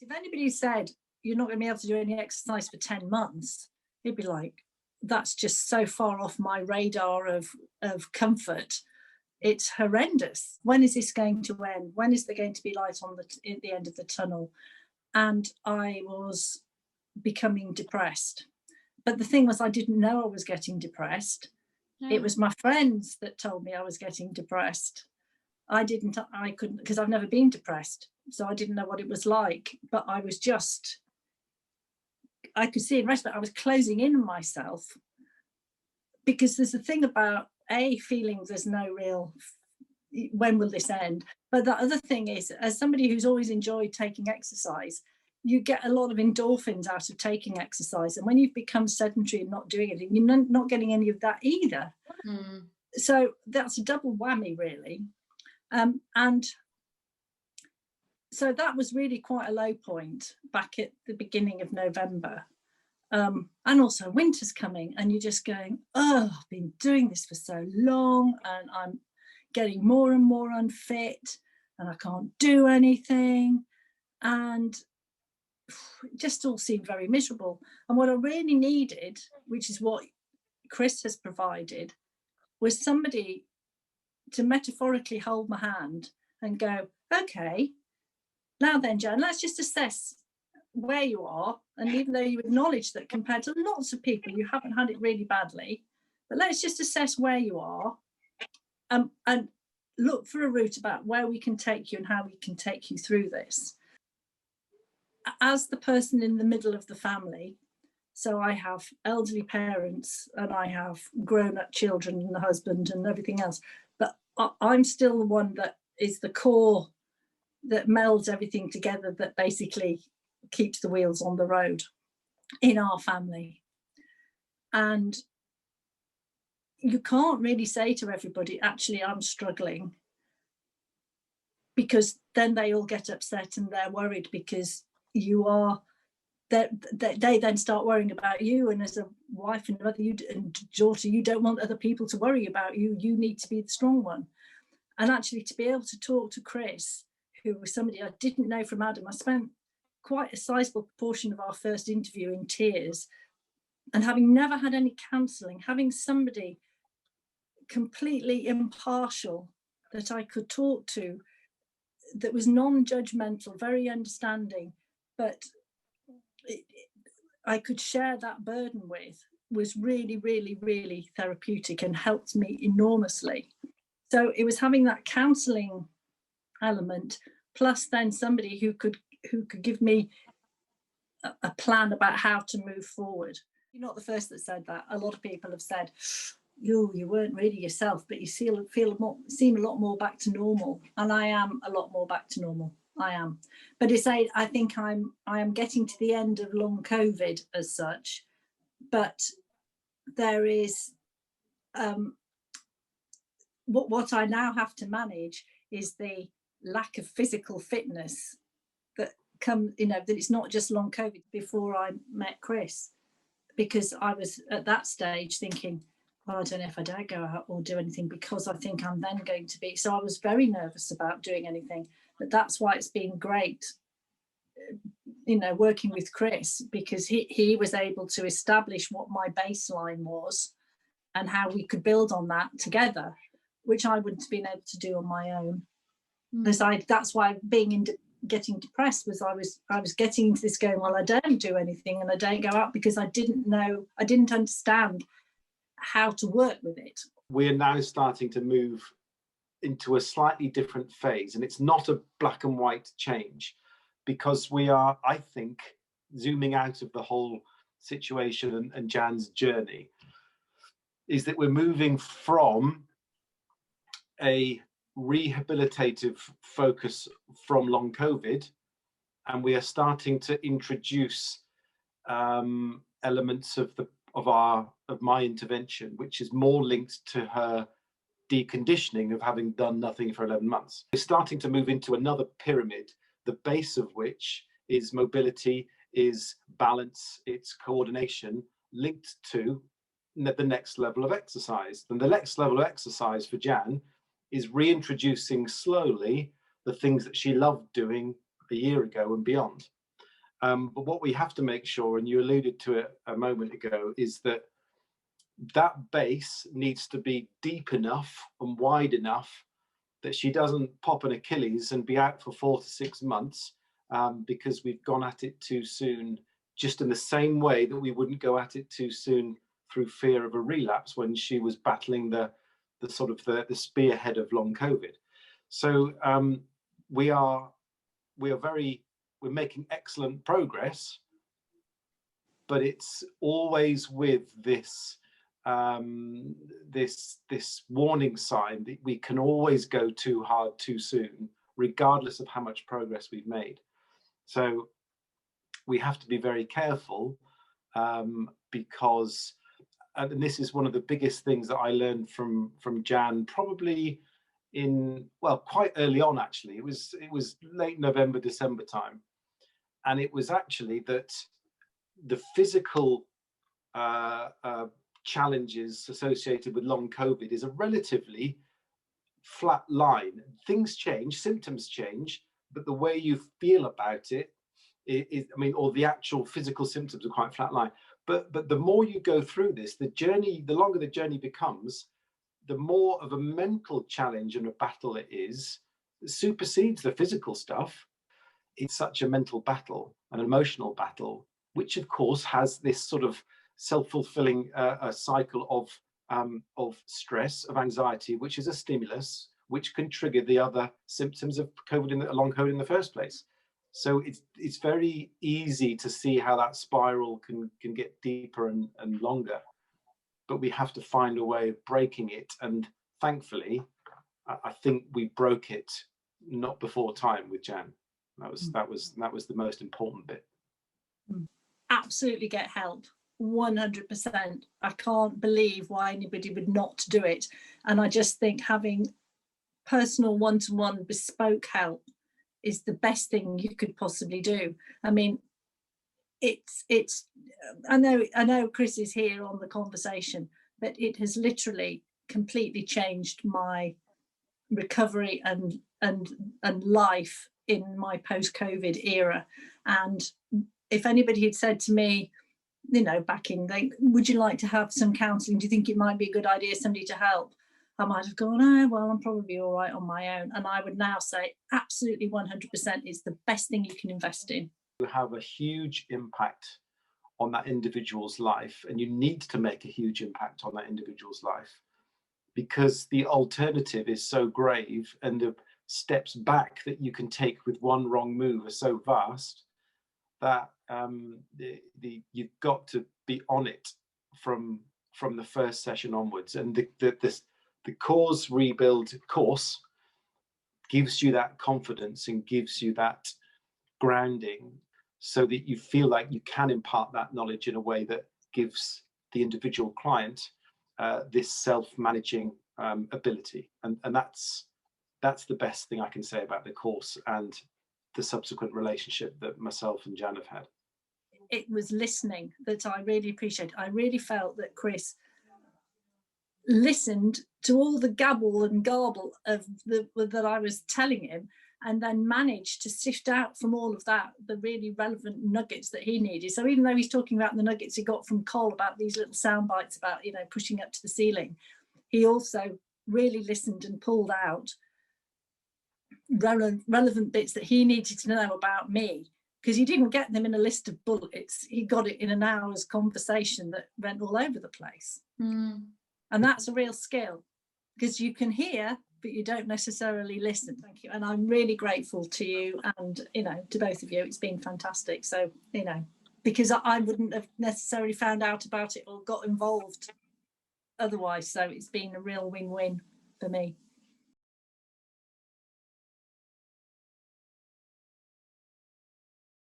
If anybody said you're not going to be able to do any exercise for 10 months, it'd be like, that's just so far off my radar of comfort. It's horrendous. When is this going to end? When is there going to be light on at the end of the tunnel? And I was becoming depressed. But the thing was, I didn't know I was getting depressed. It was my friends that told me I was getting depressed. I couldn't, because I've never been depressed. So I didn't know what it was like. But I was just, I could see in retrospect, I was closing in on myself. Because there's a thing about feeling there's no real, when will this end? But the other thing is, as somebody who's always enjoyed taking exercise, you get a lot of endorphins out of taking exercise. And when you've become sedentary and not doing anything, you're not getting any of that either. So that's a double whammy, really. And so that was really quite a low point back at the beginning of November. And also winter's coming and you're just going, oh, I've been doing this for so long and I'm getting more and more unfit and I can't do anything. And it just all seemed very miserable. And what I really needed, which is what Chris has provided, was somebody to metaphorically hold my hand and go, okay, now then, Jan, let's just assess where you are. And even though you acknowledge that compared to lots of people, you haven't had it really badly, but let's just assess where you are and look for a route about where we can take you and how we can take you through this. As the person in the middle of the family, so I have elderly parents and I have grown-up children and a husband and everything else, but I'm still the one that is the core that melds everything together, that basically keeps the wheels on the road in our family. And you can't really say to everybody, actually, I'm struggling, because then they all get upset and they're worried because you are, they then start worrying about you. And as a wife and mother and daughter, you don't want other people to worry about you. You need to be the strong one. And actually to be able to talk to Chris, who was somebody I didn't know from Adam, I spent quite a sizable proportion of our first interview in tears, and having never had any counselling, having somebody completely impartial that I could talk to, that was non-judgmental, very understanding, but I could share that burden with, was really, really, really therapeutic and helped me enormously. So it was having that counselling element, plus then somebody who could give me a plan about how to move forward. You're not the first that said that. A lot of people have said, you weren't really yourself, but you seem a lot more back to normal. And I am a lot more back to normal. I am. But I think I am getting to the end of long COVID as such. But there is what I now have to manage is the lack of physical fitness that that it's not just long COVID. Before I met Chris, because I was at that stage thinking, well, I don't know if I dare go out or do anything, because I think I'm then going to be. So I was very nervous about doing anything. But that's why it's been great, working with Chris, because he was able to establish what my baseline was and how we could build on that together, which I wouldn't have been able to do on my own. That's why getting depressed was I was getting into this going, well, I don't do anything and I don't go out because I didn't understand how to work with it. We are now starting to move into a slightly different phase, and it's not a black and white change, because we are, I think, zooming out of the whole situation and Jan's journey, is that we're moving from a rehabilitative focus from long COVID, and we are starting to introduce elements of my intervention, which is more linked to her deconditioning of having done nothing for 11 months. We're starting to move into another pyramid, the base of which is mobility, is balance, it's coordination, linked to the next level of exercise. And the next level of exercise for Jan is reintroducing slowly the things that she loved doing a year ago and beyond. But what we have to make sure, and you alluded to it a moment ago, is that that base needs to be deep enough and wide enough that she doesn't pop an Achilles and be out for 4 to 6 months because we've gone at it too soon, just in the same way that we wouldn't go at it too soon through fear of a relapse when she was battling the sort of the spearhead of long COVID. So we're making excellent progress, but it's always with this this warning sign that we can always go too hard too soon, regardless of how much progress we've made. So we have to be very careful because, and this is one of the biggest things that I learned from Jan, probably quite early on, actually. It was late November, December time, and it was actually that the physical challenges associated with long COVID is a relatively flat line. Things change, symptoms change, but the way you feel about it is, I mean, or the actual physical symptoms are quite flat line. But the more you go through this, the longer the journey becomes, the more of a mental challenge and a battle it is. It supersedes the physical stuff. It's such a mental battle, an emotional battle, which of course has this sort of self-fulfilling cycle of stress, of anxiety, which is a stimulus, which can trigger the other symptoms of long COVID in the first place. So it's very easy to see how that spiral can get deeper and longer, but we have to find a way of breaking it. And thankfully, I think we broke it not before time with Jan. That was the most important bit. Absolutely get help. 100%. I can't believe why anybody would not do it. And I just think having personal one-to-one bespoke help is the best thing you could possibly do. I mean, it's I know Chris is here on the conversation, but it has literally completely changed my recovery and life in my post-COVID era. And if anybody had said to me, you know, back in, would you like to have some counselling? Do you think it might be a good idea, somebody to help? I might have gone, oh, well, I'm probably all right on my own. And I would now say absolutely 100% it's the best thing you can invest in. You have a huge impact on that individual's life, and you need to make a huge impact on that individual's life, because the alternative is so grave and the steps back that you can take with one wrong move are so vast that you've got to be on it from the first session onwards. And the CAWS Rebuild course gives you that confidence and gives you that grounding so that you feel like you can impart that knowledge in a way that gives the individual client this self-managing ability. And that's the best thing I can say about the course and the subsequent relationship that myself and Jan have had. It was listening that I really appreciate. I really felt that Chris listened to all the gabble and garble of that I was telling him, and then managed to sift out from all of that the really relevant nuggets that he needed. So even though he's talking about the nuggets he got from Cole about these little sound bites about, you know, pushing up to the ceiling, he also really listened and pulled out relevant bits that he needed to know about me, because he didn't get them in a list of bullets. He got it in an hour's conversation that went all over the place. And that's a real skill, because you can hear but you don't necessarily listen. Thank you. And I'm really grateful to you and, you know, to both of you. It's been fantastic. So, you know, because I wouldn't have necessarily found out about it or got involved otherwise. So it's been a real win-win for me.